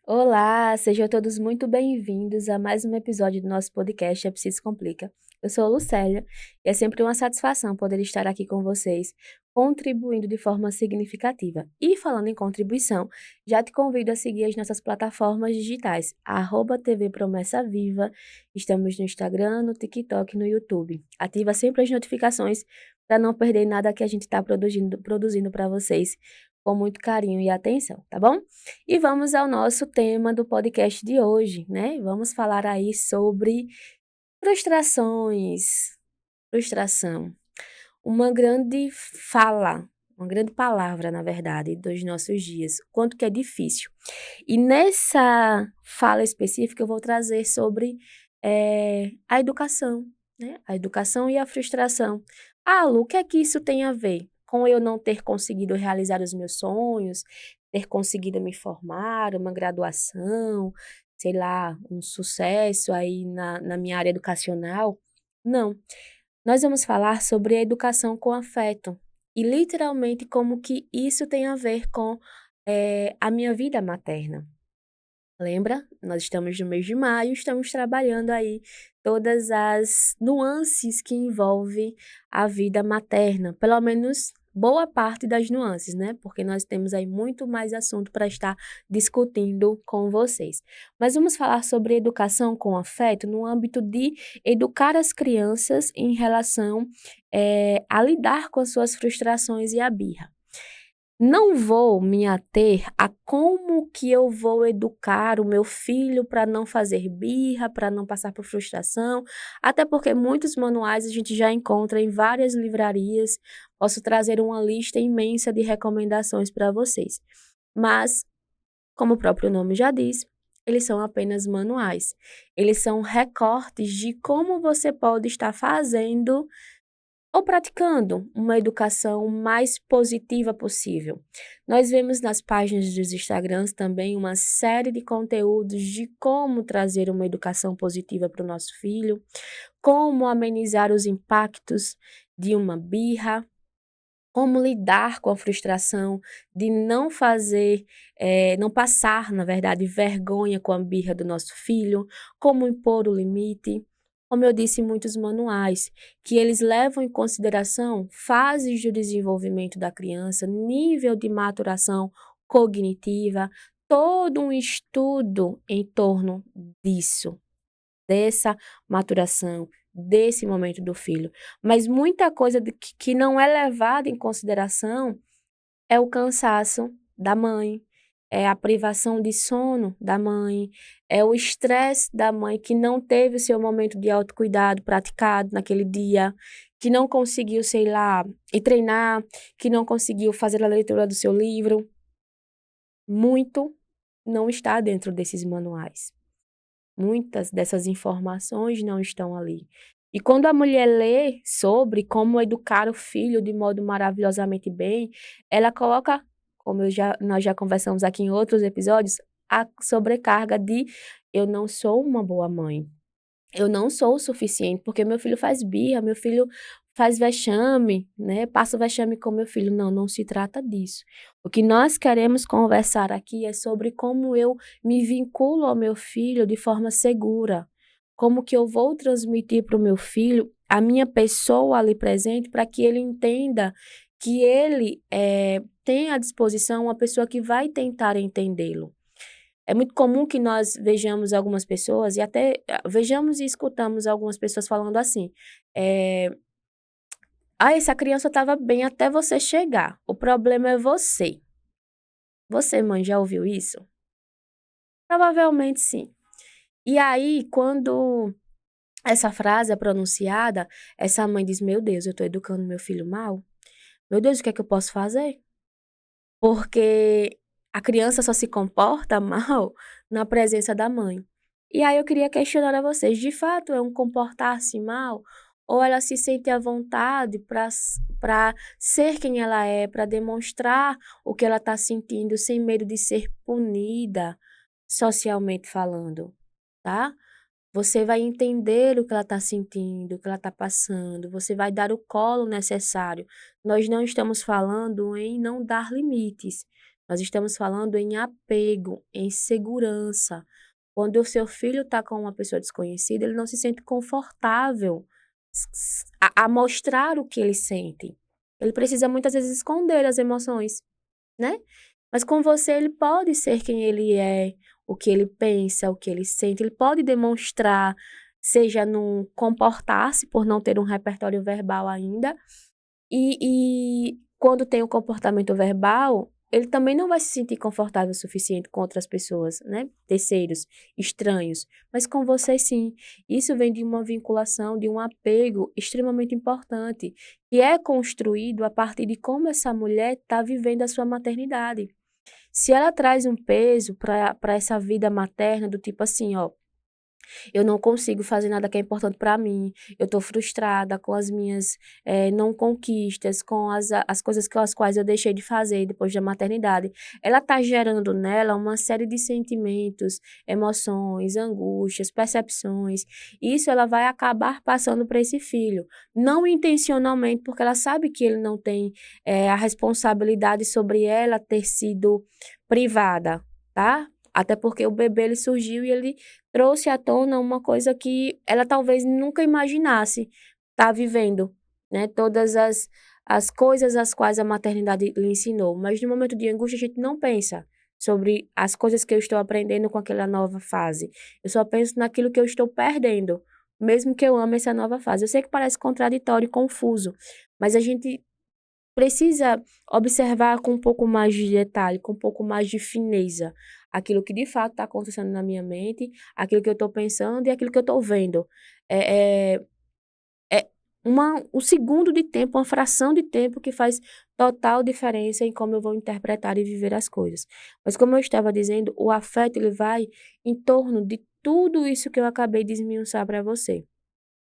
Olá, sejam todos muito bem-vindos a mais um episódio do nosso podcast A Psico Complica. Eu sou a Lucélia e é sempre uma satisfação poder estar aqui com vocês, contribuindo de forma significativa. E falando em contribuição, já te convido a seguir as nossas plataformas digitais, @TV Promessa Viva, estamos no Instagram, no TikTok e no YouTube. Ativa sempre as notificações para não perder nada que a gente está produzindo para vocês, com muito carinho e atenção, tá bom? E vamos ao nosso tema do podcast de hoje, né? Vamos falar aí sobre frustrações, frustração. Uma grande fala, uma grande palavra, na verdade, dos nossos dias. O quanto que é difícil. E nessa fala específica eu vou trazer sobre a educação, né? A educação e a frustração. Ah, Lu, o que é que isso tem a ver com eu não ter conseguido realizar os meus sonhos, ter conseguido me formar, uma graduação, sei lá, um sucesso aí na minha área educacional? Não. Nós vamos falar sobre a educação com afeto e literalmente como que isso tem a ver com a minha vida materna. Lembra? Nós estamos no mês de maio, estamos trabalhando aí todas as nuances que envolve a vida materna, pelo menos boa parte das nuances, né? Porque nós temos aí muito mais assunto para estar discutindo com vocês. Mas vamos falar sobre educação com afeto no âmbito de educar as crianças em relação a lidar com as suas frustrações e a birra. Não vou me ater a como que eu vou educar o meu filho para não fazer birra, para não passar por frustração, até porque muitos manuais a gente já encontra em várias livrarias. Posso trazer uma lista imensa de recomendações para vocês. Mas, como o próprio nome já diz, eles são apenas manuais. Eles são recortes de como você pode estar fazendo ou praticando uma educação mais positiva possível. Nós vemos nas páginas dos Instagrams também uma série de conteúdos de como trazer uma educação positiva para o nosso filho, como amenizar os impactos de uma birra, como lidar com a frustração de não fazer, não passar, na verdade, vergonha com a birra do nosso filho, como impor o limite. Como eu disse em muitos manuais, que eles levam em consideração fases do desenvolvimento da criança, nível de maturação cognitiva, todo um estudo em torno disso, dessa maturação, desse momento do filho. Mas muita coisa que não é levada em consideração é o cansaço da mãe, é a privação de sono da mãe, é o estresse da mãe que não teve o seu momento de autocuidado praticado naquele dia, que não conseguiu, sei lá, ir treinar, que não conseguiu fazer a leitura do seu livro. Muito não está dentro desses manuais. Muitas dessas informações não estão ali. E quando a mulher lê sobre como educar o filho de modo maravilhosamente bem, ela coloca, como nós já conversamos aqui em outros episódios, a sobrecarga de eu não sou uma boa mãe. Eu não sou o suficiente, porque meu filho faz birra, meu filho faz vexame, né, passa vexame com meu filho. Não, não se trata disso. O que nós queremos conversar aqui é sobre como eu me vinculo ao meu filho de forma segura. Como que eu vou transmitir para o meu filho a minha pessoa ali presente para que ele entenda que ele tem à disposição uma pessoa que vai tentar entendê-lo. É muito comum que nós vejamos algumas pessoas e até vejamos e escutamos algumas pessoas falando assim, eh: "Ah, essa criança estava bem até você chegar, o problema é você". Você, mãe, já ouviu isso? Provavelmente sim. E aí, quando essa frase é pronunciada, essa mãe diz: "Meu Deus, eu estou educando meu filho mal? Meu Deus, o que é que eu posso fazer?". Porque a criança só se comporta mal na presença da mãe. E aí eu queria questionar a vocês, de fato é um comportar-se mal ou ela se sente à vontade para ser quem ela é, para demonstrar o que ela está sentindo sem medo de ser punida, socialmente falando, tá? Você vai entender o que ela está sentindo, o que ela está passando, você vai dar o colo necessário. Nós não estamos falando em não dar limites. Nós estamos falando em apego, em segurança. Quando o seu filho está com uma pessoa desconhecida, ele não se sente confortável a mostrar o que ele sente. Ele precisa muitas vezes esconder as emoções, né? Mas com você ele pode ser quem ele é, o que ele pensa, o que ele sente, ele pode demonstrar, seja no comportar-se por não ter um repertório verbal ainda, e quando tem o comportamento verbal, ele também não vai se sentir confortável o suficiente com outras pessoas, né, terceiros, estranhos, mas com você sim. Isso vem de uma vinculação, de um apego extremamente importante, que é construído a partir de como essa mulher está vivendo a sua maternidade. Se ela traz um peso para essa vida materna do tipo assim, ó, eu não consigo fazer nada que é importante para mim, eu tô frustrada com as minhas, não conquistas, com as coisas as quais eu deixei de fazer depois da maternidade. Ela tá gerando nela uma série de sentimentos, emoções, angústias, percepções. Isso ela vai acabar passando para esse filho, não intencionalmente, porque ela sabe que ele não tem, a responsabilidade sobre ela ter sido privada, tá? Até porque o bebê ele surgiu e ele trouxe à tona uma coisa que ela talvez nunca imaginasse estar vivendo, né, todas as coisas às quais a maternidade lhe ensinou, mas no momento de angústia a gente não pensa sobre as coisas que eu estou aprendendo com aquela nova fase, eu só penso naquilo que eu estou perdendo, mesmo que eu ame essa nova fase. Eu sei que parece contraditório e confuso, mas a gente precisa observar com um pouco mais de detalhe, com um pouco mais de fineza, aquilo que de fato está acontecendo na minha mente, aquilo que eu estou pensando e aquilo que eu estou vendo. É, é, é um segundo de tempo, uma fração de tempo que faz total diferença em como eu vou interpretar e viver as coisas. Mas como eu estava dizendo, o afeto ele vai em torno de tudo isso que eu acabei de esmiuçar para você,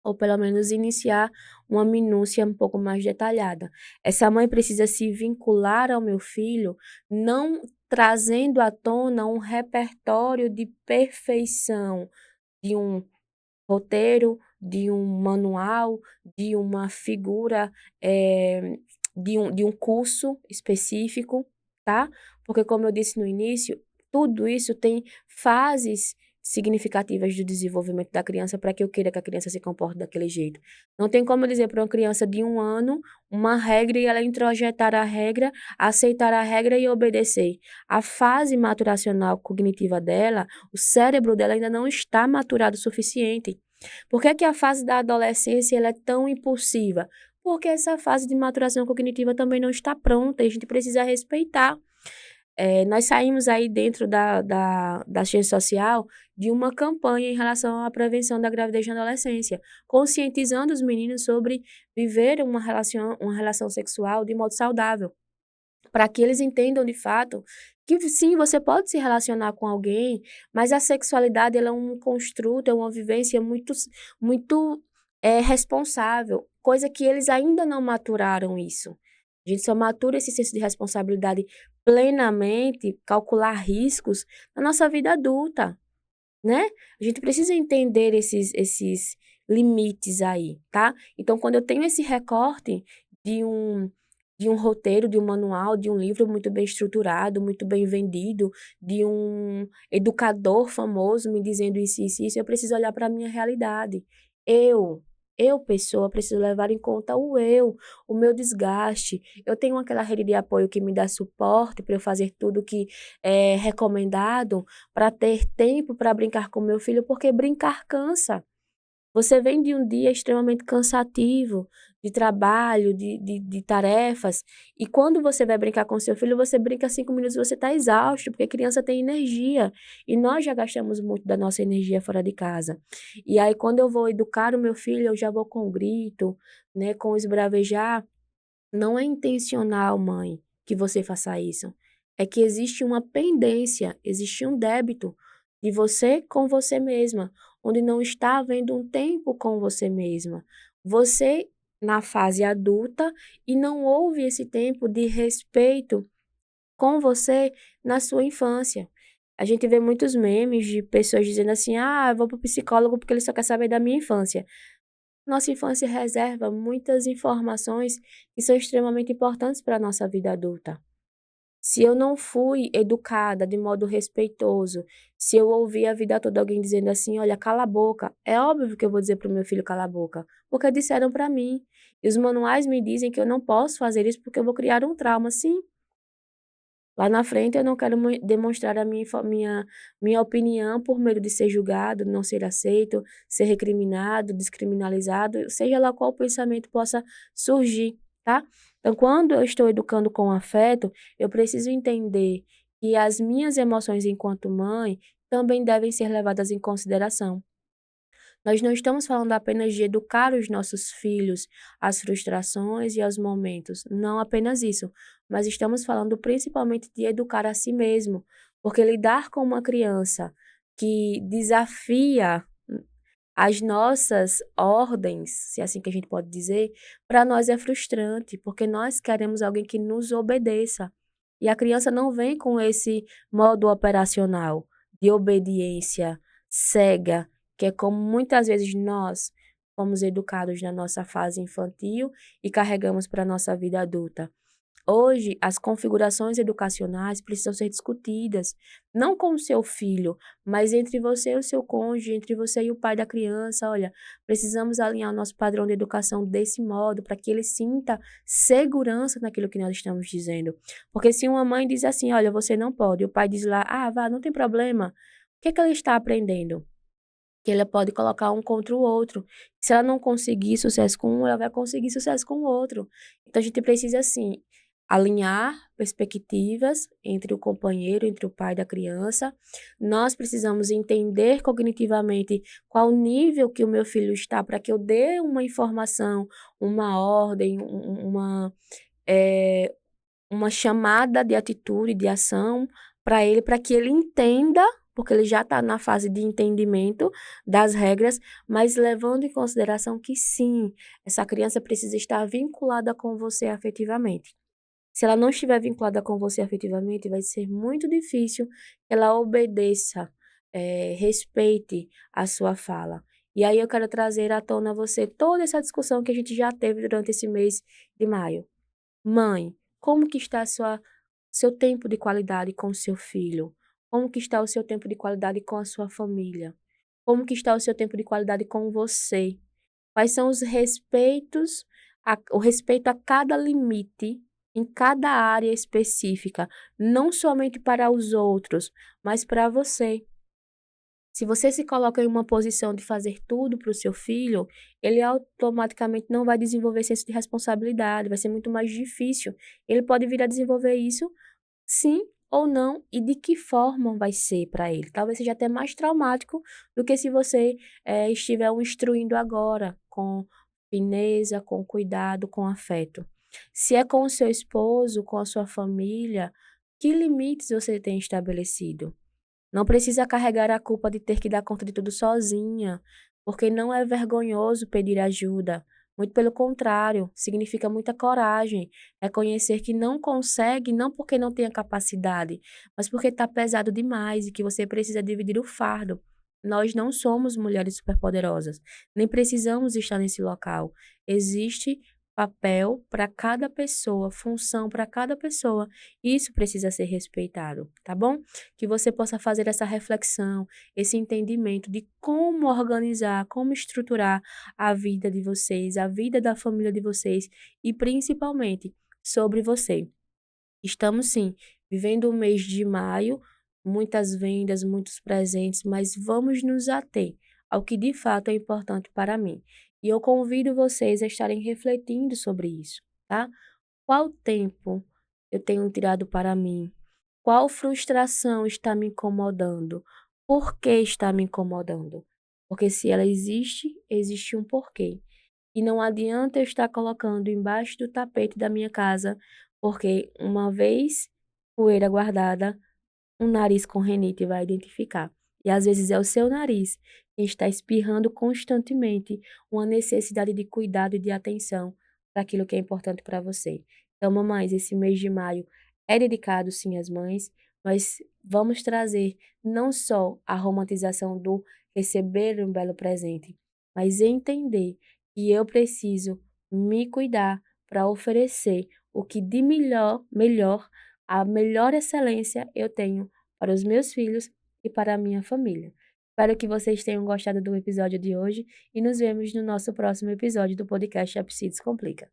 ou pelo menos iniciar uma minúcia um pouco mais detalhada. Essa mãe precisa se vincular ao meu filho, não trazendo à tona um repertório de perfeição, de um roteiro, de um manual, de uma figura, de um curso específico, tá? Porque, como eu disse no início, tudo isso tem fases significativas do desenvolvimento da criança para que eu queira que a criança se comporte daquele jeito. Não tem como eu dizer para uma criança de 1 ano uma regra e ela introjetar a regra, aceitar a regra e obedecer. A fase maturacional cognitiva dela, o cérebro dela ainda não está maturado o suficiente. Por que que a fase da adolescência ela é tão impulsiva? Porque essa fase de maturação cognitiva também não está pronta e a gente precisa respeitar. Nós saímos aí dentro da ciência social de uma campanha em relação à prevenção da gravidez na adolescência, conscientizando os meninos sobre viver uma relação sexual de modo saudável, para que eles entendam de fato que sim, você pode se relacionar com alguém, mas a sexualidade ela é um construto, é uma vivência muito responsável, coisa que eles ainda não maturaram isso. A gente só matura esse senso de responsabilidade plenamente, calcular riscos na nossa vida adulta, né? A gente precisa entender esses limites aí, tá? Então, quando eu tenho esse recorte de um de um roteiro, de um manual, de um livro muito bem estruturado, muito bem vendido, de um educador famoso me dizendo isso, eu preciso olhar para a minha realidade. Eu, pessoa, preciso levar em conta o meu desgaste. Eu tenho aquela rede de apoio que me dá suporte para eu fazer tudo que é recomendado, para ter tempo para brincar com meu filho, porque brincar cansa. Você vem de um dia extremamente cansativo, de trabalho, de tarefas, e quando você vai brincar com seu filho, você brinca 5 minutos e você está exausto, porque criança tem energia, e nós já gastamos muito da nossa energia fora de casa. E aí, quando eu vou educar o meu filho, eu já vou com grito, né, com esbravejar. Não é intencional, mãe, que você faça isso. É que existe uma pendência, existe um débito de você com você mesma, onde não está havendo um tempo com você mesma. Você na fase adulta e não houve esse tempo de respeito com você na sua infância. A gente vê muitos memes de pessoas dizendo assim: ah, eu vou pro psicólogo porque ele só quer saber da minha infância. Nossa infância reserva muitas informações que são extremamente importantes para a nossa vida adulta. Se eu não fui educada de modo respeitoso, se eu ouvi a vida toda alguém dizendo assim: "Olha, cala a boca", é óbvio que eu vou dizer para o meu filho calar a boca, porque disseram para mim. E os manuais me dizem que eu não posso fazer isso, porque eu vou criar um trauma. Sim, lá na frente eu não quero demonstrar a minha opinião por medo de ser julgado, não ser aceito, ser recriminado, descriminalizado, seja lá qual pensamento possa surgir, tá. Então quando eu estou educando com afeto, eu preciso entender que as minhas emoções enquanto mãe também devem ser levadas em consideração. Nós não estamos falando apenas de educar os nossos filhos às frustrações e aos momentos, não apenas isso, mas estamos falando principalmente de educar a si mesmo, porque lidar com uma criança que desafia as nossas ordens, se é assim que a gente pode dizer, para nós é frustrante, porque nós queremos alguém que nos obedeça. E a criança não vem com esse modo operacional de obediência cega, que é como muitas vezes nós fomos educados na nossa fase infantil e carregamos para a nossa vida adulta. Hoje, as configurações educacionais precisam ser discutidas, não com o seu filho, mas entre você e o seu cônjuge, entre você e o pai da criança. Olha, precisamos alinhar o nosso padrão de educação desse modo, para que ele sinta segurança naquilo que nós estamos dizendo. Porque se uma mãe diz assim: "Olha, você não pode", e o pai diz lá: "Ah, vá, não tem problema", o que é que ela está aprendendo? Que ela pode colocar um contra o outro. Se ela não conseguir sucesso com um, ela vai conseguir sucesso com o outro. Então a gente precisa, assim, alinhar perspectivas entre o companheiro, entre o pai da criança. Nós precisamos entender cognitivamente qual o nível que o meu filho está para que eu dê uma informação, uma ordem, eh, uma chamada de atitude, de ação para ele, para que ele entenda, porque ele já está na fase de entendimento das regras, mas levando em consideração que sim, essa criança precisa estar vinculada com você afetivamente. Se ela não estiver vinculada com você afetivamente, vai ser muito difícil que ela obedeça, respeite a sua fala. E aí eu quero trazer à tona a você toda essa discussão que a gente já teve durante esse mês de maio. Mãe, como que está a seu tempo de qualidade com o seu filho? Como que está o seu tempo de qualidade com a sua família? Como que está o seu tempo de qualidade com você? Quais são os respeitos o respeito a cada limite, em cada área específica, não somente para os outros, mas para você. Se você se coloca em uma posição de fazer tudo para o seu filho, ele automaticamente não vai desenvolver senso de responsabilidade, vai ser muito mais difícil. Ele pode vir a desenvolver isso, sim ou não, e de que forma vai ser para ele. Talvez seja até mais traumático do que se você estiver o instruindo agora, com fineza, com cuidado, com afeto. Se é com o seu esposo, com a sua família, que limites você tem estabelecido? Não precisa carregar a culpa de ter que dar conta de tudo sozinha, porque não é vergonhoso pedir ajuda. Muito pelo contrário, significa muita coragem. Reconhecer que não consegue, não porque não tenha capacidade, mas porque está pesado demais e que você precisa dividir o fardo. Nós não somos mulheres superpoderosas, nem precisamos estar nesse local. Existe papel para cada pessoa, função para cada pessoa. Isso precisa ser respeitado, tá bom? Que você possa fazer essa reflexão, esse entendimento de como organizar, como estruturar a vida de vocês, a vida da família de vocês e principalmente sobre você. Estamos sim vivendo o mês de maio, muitas vendas, muitos presentes, mas vamos nos ater ao que de fato é importante para mim. E eu convido vocês a estarem refletindo sobre isso, tá? Qual tempo eu tenho tirado para mim? Qual frustração está me incomodando? Por que está me incomodando? Porque se ela existe, existe um porquê. E não adianta eu estar colocando embaixo do tapete da minha casa, porque uma vez poeira guardada, um nariz com rinite vai identificar. E às vezes é o seu nariz que está espirrando constantemente uma necessidade de cuidado e de atenção para aquilo que é importante para você. Então, mamães, esse mês de maio é dedicado sim às mães, mas vamos trazer não só a romantização do receber um belo presente, mas entender que eu preciso me cuidar para oferecer o que de melhor a melhor excelência eu tenho para os meus filhos e para a minha família. Espero que vocês tenham gostado do episódio de hoje e nos vemos no nosso próximo episódio do podcast A Psi Descomplica.